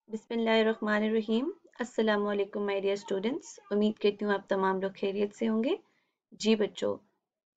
बिस्मिल्लाहिर्रहमानिर्रहीम। अस्सलामु अलैकुम माय डियर स्टूडेंट्स। उम्मीद करती हूँ आप तमाम लोग खैरियत से होंगे। जी बच्चों,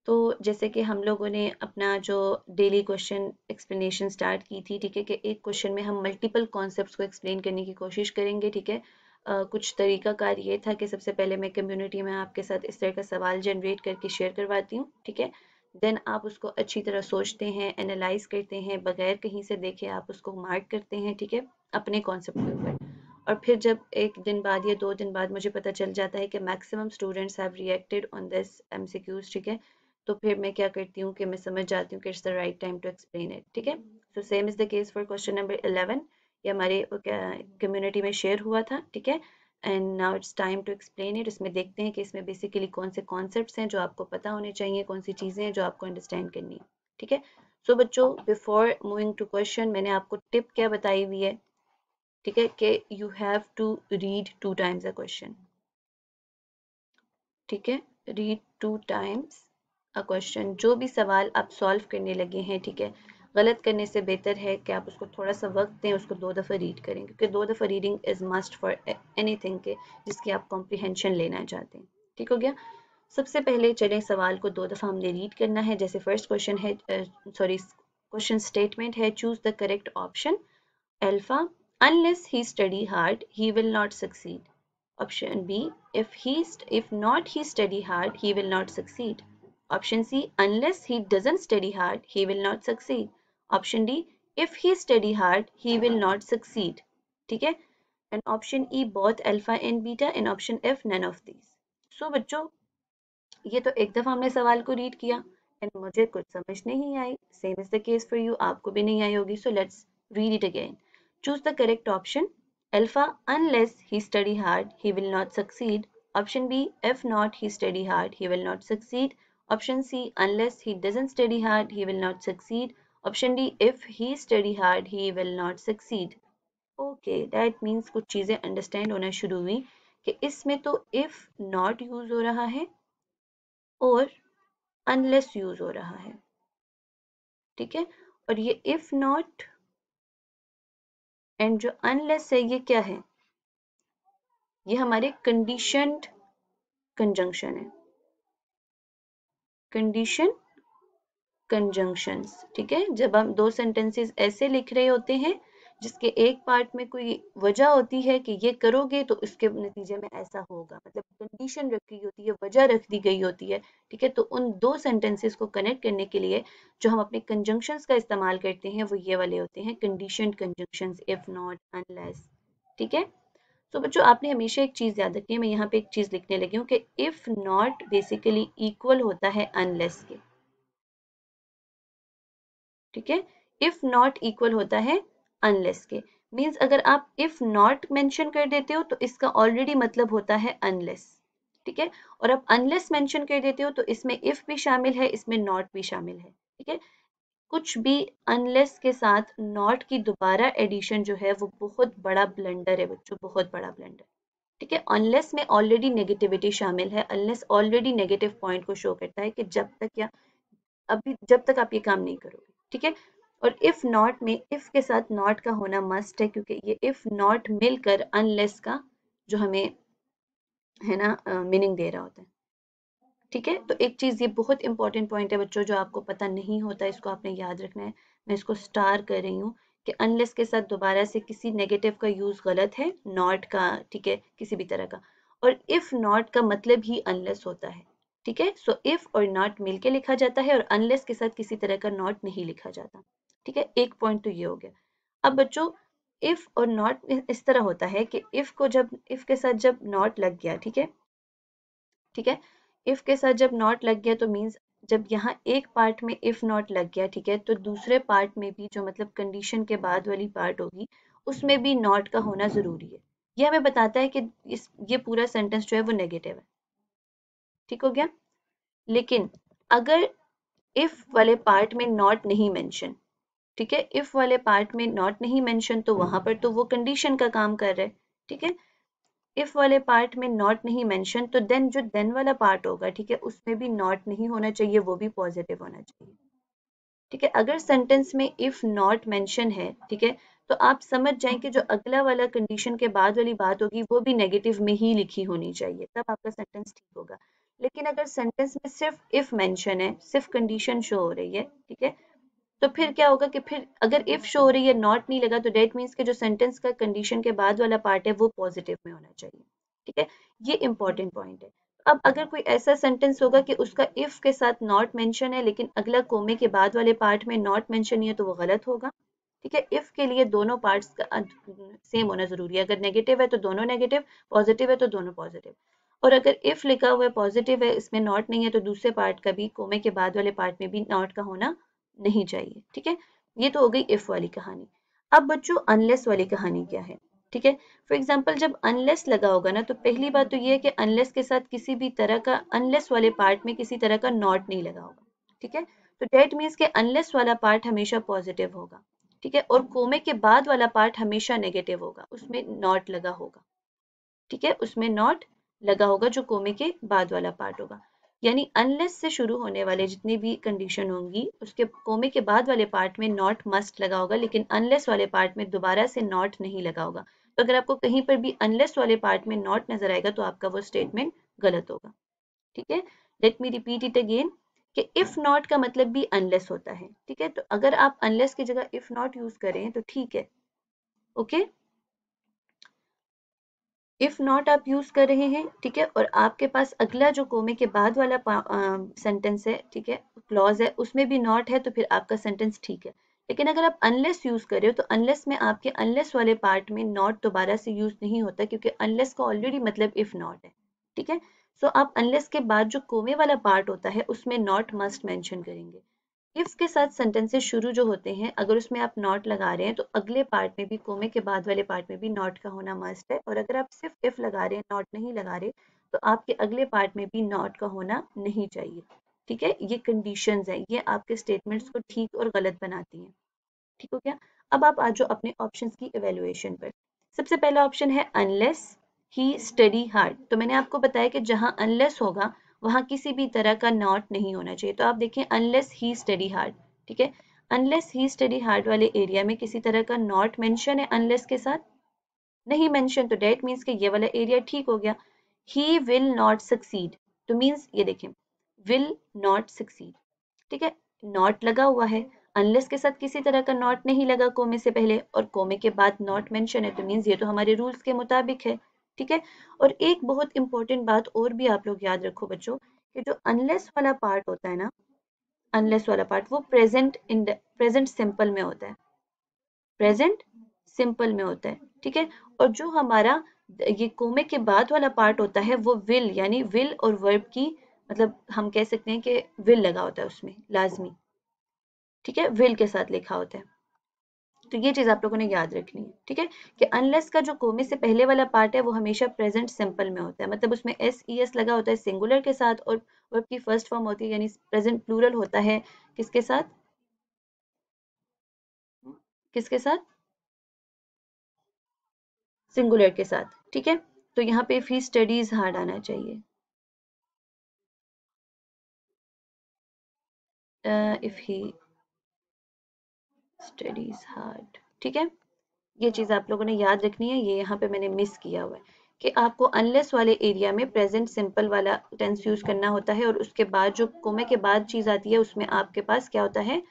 तो जैसे कि हम लोगों ने अपना जो डेली क्वेश्चन एक्सप्लेनेशन स्टार्ट की थी, ठीक है, कि एक क्वेश्चन में हम मल्टीपल कॉन्सेप्ट्स को एक्सप्लेन करने की कोशिश करेंगे, ठीक है। कुछ तरीकाकार ये था कि सबसे पहले मैं कम्युनिटी में आपके साथ इस तरह का सवाल जनरेट करके शेयर करवाती हूँ, ठीक है। देन आप उसको अच्छी तरह सोचते हैं, एनालाइज करते हैं, बगैर कहीं से देखे आप उसको मार्क करते हैं, ठीक है, अपने कॉन्सेप्ट के ऊपर। और फिर जब एक दिन बाद या 2 दिन बाद मुझे पता चल जाता है कि maximum students have reacted on this MCQs, ठीक है, तो फिर मैं क्या करती हूँ कि मैं समझ जाती हूँ कि it's the right time to explain it, ठीक है। So same is the case for question number 11। ये हमारे कम्युनिटी में शेयर हुआ था, ठीक है। And now it's time to explain it. इसमें देखते हैं कि इसमें बेसिकली कौन से कॉन्सेप्ट्स हैं जो आपको पता होने चाहिए, कौन सी चीज़ें हैं जो आपको अंडरस्टैंड करनी है, ठीक है। सो बच्चों, बिफोर मूविंग टू क्वेश्चन, मैंने आपको टिप क्या बताई हुई है, ठीक है, कि you have to read 2 times a question, ठीक है। Read 2 times a question. जो भी सवाल आप सॉल्व करने लगे हैं, ठीक है, गलत करने से बेहतर है कि आप उसको थोड़ा सा वक्त दें, उसको 2 दफ़ा रीड करें, क्योंकि 2 दफ़ा reading is must for anything के जिसकी आप कॉम्प्रिहेंशन लेना चाहते हैं, ठीक हो गया। सबसे पहले चलें, सवाल को 2 दफ़ा हमने रीड करना है। जैसे फर्स्ट क्वेश्चन है, सॉरी, क्वेश्चन स्टेटमेंट है, choose the correct option alpha, unless he study hard he will not succeed. Option B, if not he study hard he will not succeed. Option C, unless he doesn't study hard he will not succeed. Option D, if he study hard he will not succeed. ठीक है। And option E, both alpha and beta, and option F, none of these. So बच्चों, ये तो एक दफा हमने सवाल को रीड किया एंड मुझे कुछ समझ नहीं आई। Same is the case for you, आपको भी नहीं आई होगी। So let's read it again. Choose the correct option alpha, unless he study hard he will not succeed. Option B, if not he study hard he will not succeed. Option C, unless he doesn't study hard he will not succeed. Option D, if he study hard he will not succeed. Okay, that means कुछ चीजें understand होना शुरू हुई कि इसमें तो if not use हो रहा है और अनलेस यूज हो रहा है, ठीक है। और ये इफ नॉट एंड जो अनलेस है, ये क्या है? ये हमारे कंडीशनड कंजंक्शन है, कंडीशन कंजंक्शंस, ठीक है। जब हम 2 सेंटेंसेस ऐसे लिख रहे होते हैं जिसके एक पार्ट में कोई वजह होती है कि ये करोगे तो इसके नतीजे में ऐसा होगा, मतलब कंडीशन रखी होती है, वजह रख दी गई होती है, ठीक है। तो उन 2 सेंटेंसेस को कनेक्ट करने के लिए जो हम अपने कंजंक्शंस का इस्तेमाल करते हैं वो ये वाले होते हैं, conditioned conjunctions, if not, unless, ठीक है। तो बच्चों, आपने हमेशा एक चीज याद रखनी है। मैं यहाँ पे एक चीज लिखने लगी हूँ कि इफ नॉट बेसिकली इक्वल होता है अनलेस के, ठीक है। इफ नॉट इक्वल होता है अनलेस के। मींस अगर आप इफ नॉट मेंशन कर देते हो तो इसका ऑलरेडी मतलब होता है अनलेस, ठीक है। और आप अनलेस मेंशन कर देते हो तो इसमें इफ भी शामिल है, इसमें नॉट भी शामिल है, ठीक है। कुछ भी अनलेस के साथ नॉट की दोबारा एडिशन जो है वो बहुत बड़ा ब्लंडर है बच्चों, बहुत बड़ा ब्लंडर, ठीक है। अनलेस में ऑलरेडी नेगेटिविटी शामिल है, अनलेस ऑलरेडी नेगेटिव पॉइंट को शो करता है कि जब तक या अभी जब तक आप ये काम नहीं करोगे, ठीक है। और इफ नॉट में इफ के साथ नॉट का होना मस्ट है, क्योंकि ये इफ नॉट मिलकर अनलेस का जो हमें है ना मीनिंग दे रहा होता है, ठीक है। तो एक चीज, ये बहुत इंपॉर्टेंट पॉइंट है बच्चों, जो आपको पता नहीं होता, इसको आपने याद रखना है। मैं इसको स्टार कर रही हूँ कि अनलेस के साथ दोबारा से किसी नेगेटिव का यूज गलत है, नॉट का, ठीक है, किसी भी तरह का। और इफ नॉट का मतलब ही अनलेस होता है, ठीक है। सो इफ और नॉट मिलके लिखा जाता है और अनलेस के साथ किसी तरह का नॉट नहीं लिखा जाता, ठीक है। एक पॉइंट तो ये हो गया। अब बच्चों, इफ और नॉट इस तरह होता है कि इफ को जब इफ के साथ जब नॉट लग गया, ठीक है, ठीक है, इफ के साथ जब नॉट लग गया तो मीन्स जब यहाँ एक पार्ट में इफ नॉट लग गया, ठीक है, तो दूसरे पार्ट में भी जो मतलब कंडीशन के बाद वाली पार्ट होगी उसमें भी नॉट का होना जरूरी है। यह हमें बताता है कि ये पूरा सेंटेंस जो है वो नेगेटिव है, ठीक हो गया। लेकिन अगर इफ वाले पार्ट में नॉट नहीं मेंशन, ठीक है, इफ वाले पार्ट में नॉट नहीं मेंशन तो वहां पर तो वो कंडीशन का काम कर रहा है, ठीक है। इफ वाले पार्ट में नॉट नहीं मेंशन तो देन जो देन वाला पार्ट होगा, ठीक है, उसमें भी नॉट नहीं होना चाहिए, वो भी पॉजिटिव होना चाहिए, ठीक है। अगर सेंटेंस में इफ नॉट मेंशन है, ठीक है, तो आप समझ जाएं कि जो अगला वाला कंडीशन के बाद वाली बात होगी वो भी नेगेटिव में ही लिखी होनी चाहिए, तब आपका सेंटेंस ठीक होगा। लेकिन अगर सेंटेंस में सिर्फ इफ मेंशन है, सिर्फ कंडीशन शो हो रही है, ठीक है, तो फिर क्या होगा कि फिर अगर इफ शो हो रही है, नॉट नहीं लगा, तो डेट मीन्स के जो सेंटेंस का कंडीशन के बाद वाला पार्ट है वो पॉजिटिव में होना चाहिए। ठीक है, ये इंपॉर्टेंट पॉइंट है। अब अगर कोई ऐसा सेंटेंस होगा कि उसका इफ के साथ नॉट मेंशन है लेकिन अगला कोमे के बाद वाले पार्ट में नॉट मेंशन नहीं है, तो वो गलत होगा। ठीक है, इफ के लिए दोनों पार्ट्स का सेम होना जरूरी है। अगर नेगेटिव है तो दोनों नेगेटिव, पॉजिटिव है तो दोनों पॉजिटिव। और अगर इफ लिखा हुआ है पॉजिटिव है, इसमें नॉट नहीं है, तो दूसरे पार्ट का भी, कोमे के बाद वाले पार्ट में भी नॉट का होना नहीं चाहिए। ठीक है, ये तो हो गई इफ वाली कहानी। अब बच्चों अनलेस वाली कहानी क्या है? ठीक है, फॉर एग्जाम्पल जब अनलेस लगा होगा ना, तो पहली बात तो ये है कि अनलेस के साथ किसी भी तरह का, अनलेस वाले पार्ट में किसी तरह का नॉट नहीं लगा होगा। ठीक है, तो डेट मीन्स के अनलेस वाला पार्ट हमेशा पॉजिटिव होगा। ठीक है, और कोमे के बाद वाला पार्ट हमेशा नेगेटिव होगा, उसमें नॉट लगा होगा। ठीक है, उसमें नॉट लगा होगा जो कोमे के बाद वाला पार्ट होगा। यानी अनलेस से शुरू होने वाले जितनी भी कंडीशन होंगी, उसके कोमे के बाद वाले पार्ट में नॉट मस्ट लगा होगा, लेकिन अनलेस वाले पार्ट में दोबारा से नॉट नहीं लगा होगा। तो अगर आपको कहीं पर भी अनलेस वाले पार्ट में नॉट नजर आएगा तो आपका वो स्टेटमेंट गलत होगा। ठीक है, let me repeat it again कि इफ नॉट का मतलब भी अनलेस होता है। ठीक है, तो अगर आप अनलेस की जगह इफ नॉट यूज करें तो ठीक है। ओके, इफ नॉट आप यूज कर रहे हैं, ठीक है, और आपके पास अगला जो कोमे के बाद वाला सेंटेंस है, ठीक है, क्लॉज है, उसमें भी नॉट है, तो फिर आपका सेंटेंस ठीक है। लेकिन अगर आप अनलेस यूज कर रहे हो तो अनलेस में आपके अनलेस वाले पार्ट में नॉट दोबारा से यूज नहीं होता, क्योंकि अनलेस का ऑलरेडी मतलब इफ नॉट है। ठीक है, सो आप अनलेस के बाद जो कोमे वाला पार्ट होता है उसमें नॉट मस्ट मेंशन करेंगे। इफ के साथ सेंटेंसेस शुरू जो होते हैं, अगर उसमें आप नॉट लगा रहे हैं तो अगले पार्ट में भी, कोमे के बाद वाले पार्ट में भी नॉट का होना मस्ट है। और अगर आप सिर्फ इफ लगा रहे हैं, नॉट नहीं लगा रहे, तो आपके अगले पार्ट में भी नॉट का होना नहीं चाहिए। ठीक है, ये कंडीशंस हैं, ये आपके स्टेटमेंट्स को ठीक और गलत बनाती हैं। ठीक हो गया? अब आप आ जाओ अपने ऑप्शंस की इवेल्युएशन पर। सबसे पहला ऑप्शन है अनलेस ही स्टडी हार्ड। तो मैंने आपको बताया कि जहां अनलेस होगा वहां किसी भी तरह का नॉट नहीं होना चाहिए। तो आप देखें अनलेस ही स्टडी हार्ड, ठीक है, अनलेस ही स्टडी हार्ड वाले एरिया में किसी तरह का नॉट मेंशन है अनलेस के साथ? नहीं मेंशन, तो डेट मीन्स के ये वाला एरिया ठीक हो गया। ही विल नॉट सक्सीड, तो मीन्स ये देखें, विल नॉट सक्सीड। ठीक है, नॉट लगा हुआ है, अनलेस के साथ किसी तरह का नॉट नहीं लगा कोमे से पहले, और कोमे के बाद नॉट मेंशन है, तो मीन्स ये तो हमारे रूल्स के मुताबिक है। ठीक है, और एक बहुत इंपॉर्टेंट बात और भी आप लोग याद रखो बच्चों, कि जो अनलेस वाला पार्ट होता है ना, अनलेस वाला पार्ट वो प्रेजेंट सिंपल में होता है, प्रेजेंट सिंपल में होता है। ठीक है, और जो हमारा ये कोमे के बाद वाला पार्ट होता है वो विल, यानी विल और वर्ब की, मतलब हम कह सकते हैं कि विल लगा होता है उसमें लाजमी। ठीक है, विल के साथ लिखा होता है। तो ये चीज आप लोगों ने याद रखनी है। ठीक है, कि अनलेस का जो कोमे से पहले वाला पार्ट है वो हमेशा प्रेजेंट सिंपल में होता है, मतलब उसमें एस ई एस लगा होता है सिंगुलर के साथ, और वर्ब की फर्स्ट फॉर्म होती है, यानी प्रेजेंट प्लूरल होता है किसके साथ, किसके साथ, सिंगुलर के साथ। ठीक है, तो यहाँ पे फी स्टडीज हार्ड आना चाहिए, इफ ही स्टडीज हार्ड। ठीक है, ये चीज आप लोगों ने याद रखनी है, ये यहाँ पे मैंने मिस किया हुआ है कि आपको अनलेस वाले एरिया में प्रेजेंट सिंपल वाला टेंस यूज करना होता है, और उसके बाद जो कोमे के बाद चीज आती है उसमें आपके पास क्या होता है,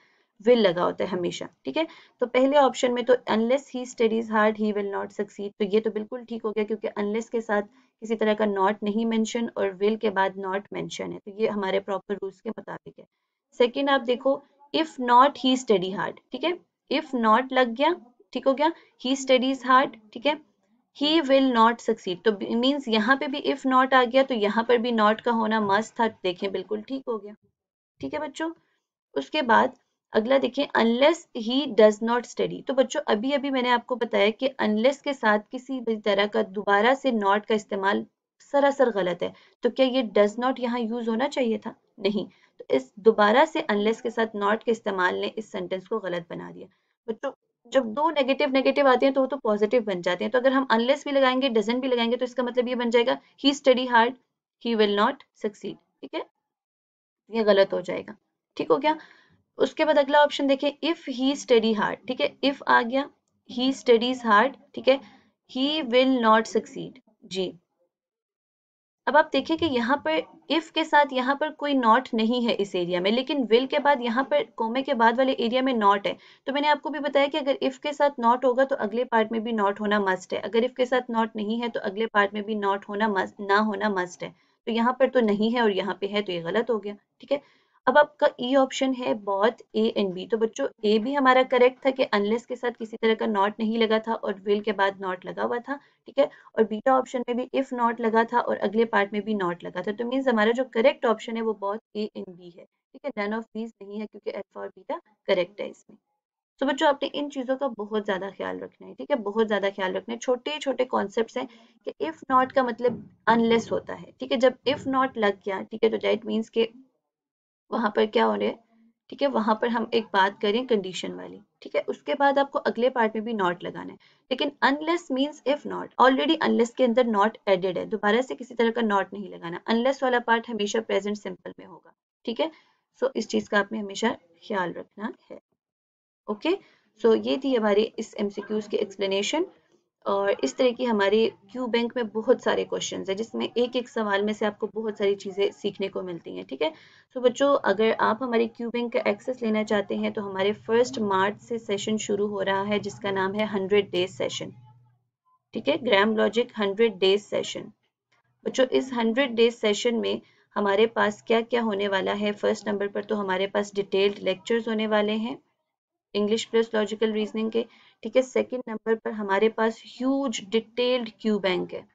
विल लगा होता है हमेशा। ठीक है, तो पहले ऑप्शन में तो unless he studies hard he will not succeed, तो ये तो बिल्कुल ठीक हो गया, क्योंकि अनलेस के साथ किसी तरह का नॉट नहीं मेंशन और विल के बाद नॉट मेंशन है, तो ये हमारे प्रॉपर रूल्स के मुताबिक है। सेकेंड आप देखो, if not he study hard. ठीक है, इफ नॉट लग गया, ठीक हो गया, ही स्टडीज हार्ड। ठीक है, ही विल नॉट सक्सीड, तो मीन्स यहाँ पे भी इफ नॉट आ गया, तो यहाँ पर भी नॉट का होना मस्ट था, देखें बिल्कुल ठीक हो गया। ठीक है बच्चों, उसके बाद अगला देखिए, unless he does not study. तो बच्चों अभी अभी मैंने आपको बताया कि अनलेस के साथ किसी भी तरह का दोबारा से नॉट का इस्तेमाल सरासर गलत है, तो क्या ये डज नॉट यहाँ यूज होना चाहिए था? नहीं, तो इस दोबारा से अनलेस के साथ नॉट के इस्तेमाल ने इस सेंटेंस को गलत बना दिया। बच्चों जब दो नेगेटिव नेगेटिव आते हैं तो वो तो पॉजिटिव बन जाते हैं, तो अगर हम अनलेस भी लगाएंगे, डजंट भी लगाएंगे, तो इसका मतलब ये बन जाएगा he study hard he will not succeed. ठीक है, ये गलत हो जाएगा। ठीक हो गया, उसके बाद अगला ऑप्शन देखें, इफ ही स्टडी हार्ड। ठीक है, इफ आ गया, ही स्टडीज हार्ड, ठीक है, ही विल नॉट सक्सीड। जी, अब आप देखिए कि यहाँ पर इफ के साथ यहाँ पर कोई नॉट नहीं है इस एरिया में, लेकिन विल के बाद यहाँ पर कोमे के बाद वाले एरिया में नॉट है। तो मैंने आपको भी बताया कि अगर इफ के साथ नॉट होगा तो अगले पार्ट में भी नॉट होना मस्ट है, अगर इफ के साथ नॉट नहीं है तो अगले पार्ट में भी नॉट होना मस्ट, ना होना मस्ट है। तो यहाँ पर तो नहीं है और यहाँ पे है, तो ये गलत हो गया, ठीक है। अब आपका ई ऑप्शन है बोथ ए एंड बी। तो बच्चों ए भी हमारा करेक्ट था कि अनलेस के साथ किसी तरह का नॉट नहीं लगा था और विल के बाद नॉट लगा हुआ था, ठीक है। और बीटा ऑप्शन में भी इफ नॉट लगा था और अगले पार्ट में भी नॉट लगा था। तो मीन्स हमारा जो करेक्ट ऑप्शन है वो बोथ ए एंड बी है, ठीक है। नन ऑफ दीज नहीं है क्योंकि अल्फा और बीटा करेक्ट है इसमें। तो बच्चों आपने इन चीजों का बहुत ज्यादा ख्याल रखना है, ठीक है, बहुत ज्यादा ख्याल रखना है। छोटे छोटे कॉन्सेप्ट्स हैं कि इफ नॉट का मतलब अनलेस होता है, ठीक है। जब इफ नॉट लग गया, ठीक है, तो दैट मीन्स के वहां पर क्या हो रहा है, ठीक है, वहां पर हम एक बात करें कंडीशन वाली, ठीक है। उसके बाद आपको अगले पार्ट में भी नॉट लगाना है। लेकिन unless means if not, already unless के अंदर नॉट एडेड है, दोबारा से किसी तरह का नॉट नहीं लगाना। अनलेस वाला पार्ट हमेशा प्रेजेंट सिंपल में होगा, ठीक है। सो इस चीज का आपने हमेशा ख्याल रखना है। ओके, सो ये थी हमारी इस एमसीक्यूज की एक्सप्लेनेशन। और इस तरह की हमारे क्यू बैंक में बहुत सारे क्वेश्चंस हैं जिसमें एक एक सवाल में से आपको बहुत सारी चीज़ें सीखने को मिलती हैं, ठीक है। तो बच्चों अगर आप हमारे क्यू बैंक का एक्सेस लेना चाहते हैं तो हमारे 1 मार्च से सेशन शुरू हो रहा है जिसका नाम है 100 डेज सेशन, ठीक है, ग्राम लॉजिक 100 डेज सेशन। बच्चों इस 100 डेज सेशन में हमारे पास क्या क्या होने वाला है। फर्स्ट नंबर पर तो हमारे पास डिटेल्ड लेक्चर्स होने वाले हैं इंग्लिश प्लस लॉजिकल रीजनिंग के, ठीक है। सेकंड नंबर पर हमारे पास ह्यूज डिटेल्ड क्यू बैंक है।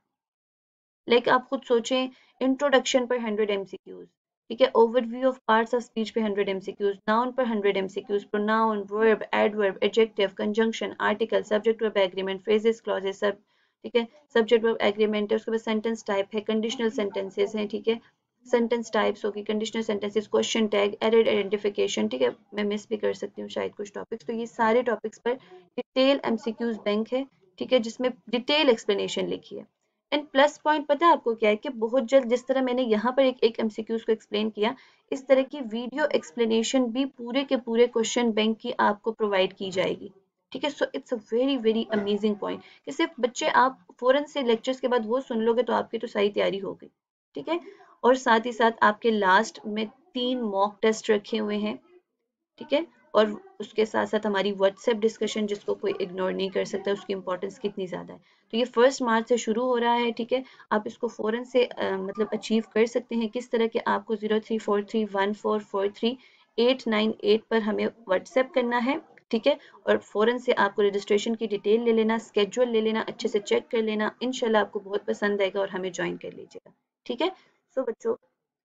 लाइक आप खुद सोचें, इंट्रोडक्शन पर 100 एमसीक्यूज, ठीक है, overview of parts of speech पे 100 एमसीक्यूज, नाउन पर 100 MCQs, pronoun, verb, adverb, adjective, conjunction, article, subject verb agreement, phrases, clauses, सब, ठीक है। सब्जेक्ट वर्ब एग्रीमेंट है, उसके बाद सेंटेंस टाइप है, कंडीशनल सेंटेंसेस हैं, ठीक है, सेंटेंस टाइप्स होगी, conditional sentences, question tag, error identification, ठीक है। मैं मिस भी कर सकती हूँ शायद कुछ टॉपिक्स। तो ये सारे टॉपिक्स पर डिटेल एमसीक्यूज बैंक है, ठीक है, जिसमें डिटेल एक्सप्लेनेशन लिखी है। एंड प्लस पॉइंट पता है आपको क्या है कि बहुत जल्द जिस तरह मैंने यहाँ पर एक एक एमसीक्यूज को एक्सप्लेन किया, इस तरह की वीडियो एक्सप्लेनेशन भी पूरे के पूरे क्वेश्चन बैंक की आपको प्रोवाइड की जाएगी, ठीक है। So it's a very very amazing point कि सिर्फ बच्चे आप फौरन से लेक्चर्स के बाद वो सुन लोगे तो आपकी तो सारी तैयारी हो गई, ठीक है। और साथ ही साथ आपके लास्ट में 3 मॉक टेस्ट रखे हुए हैं, ठीक है। और उसके साथ साथ हमारी व्हाट्सएप डिस्कशन जिसको कोई इग्नोर नहीं कर सकता, उसकी इंपॉर्टेंस कितनी ज़्यादा है। तो ये 1 मार्च से शुरू हो रहा है, ठीक है। आप इसको फ़ौरन से मतलब अचीव कर सकते हैं। किस तरह के, आपको 03431443 पर हमें व्हाट्सएप करना है, ठीक है। और फ़ौरन से आपको रजिस्ट्रेशन की डिटेल ले लेना, स्केड्यूल ले लेना, अच्छे से चेक कर लेना, इंशाल्लाह आपको बहुत पसंद आएगा और हमें ज्वाइन कर लीजिएगा, ठीक है। सो बच्चों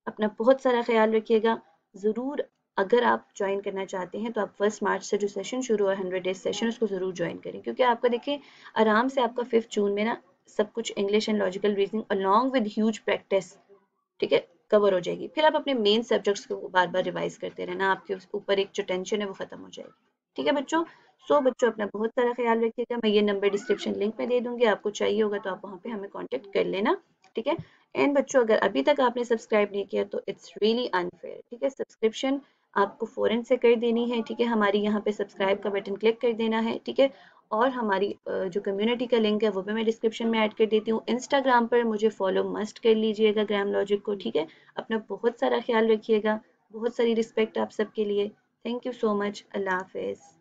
अपना बहुत सारा ख्याल रखिएगा। ज़रूर अगर आप ज्वाइन करना चाहते हैं तो आप 1 मार्च से जो सेशन शुरू है 100 डेज सेशन, उसको ज़रूर ज्वाइन करें क्योंकि आपका देखिए आराम से आपका 5 जून में ना सब कुछ English and logical reasoning along with huge practice, ठीक है, कवर हो जाएगी। फिर आप अपने मेन सब्जेक्ट्स को बार बार रिवाइज करते रहना, आपके ऊपर एक जो टेंशन है वो खत्म हो जाएगी, ठीक है बच्चों। सो बच्चों अपना बहुत सारा ख्याल रखिएगा। मैं ये नंबर डिस्क्रिप्शन लिंक में दे दूंगी, आपको चाहिए होगा तो आप वहाँ पे हमें कॉन्टेक्ट कर लेना, ठीक है। एंड बच्चों अगर अभी तक आपने सब्सक्राइब नहीं किया तो इट्स रियली अनफेयर, ठीक है। सब्सक्रिप्शन आपको फ़ौरन से कर देनी है, ठीक है। हमारी यहाँ पे सब्सक्राइब का बटन क्लिक कर देना है, ठीक है। और हमारी जो कम्युनिटी का लिंक है वो भी मैं डिस्क्रिप्शन में ऐड कर देती हूँ। इंस्टाग्राम पर मुझे फॉलो मस्ट कर लीजिएगा ग्राम लॉजिक को, ठीक है। अपना बहुत सारा ख्याल रखिएगा, बहुत सारी रिस्पेक्ट आप सबके लिए। Thank you so much. अल्लाह हाफिज़।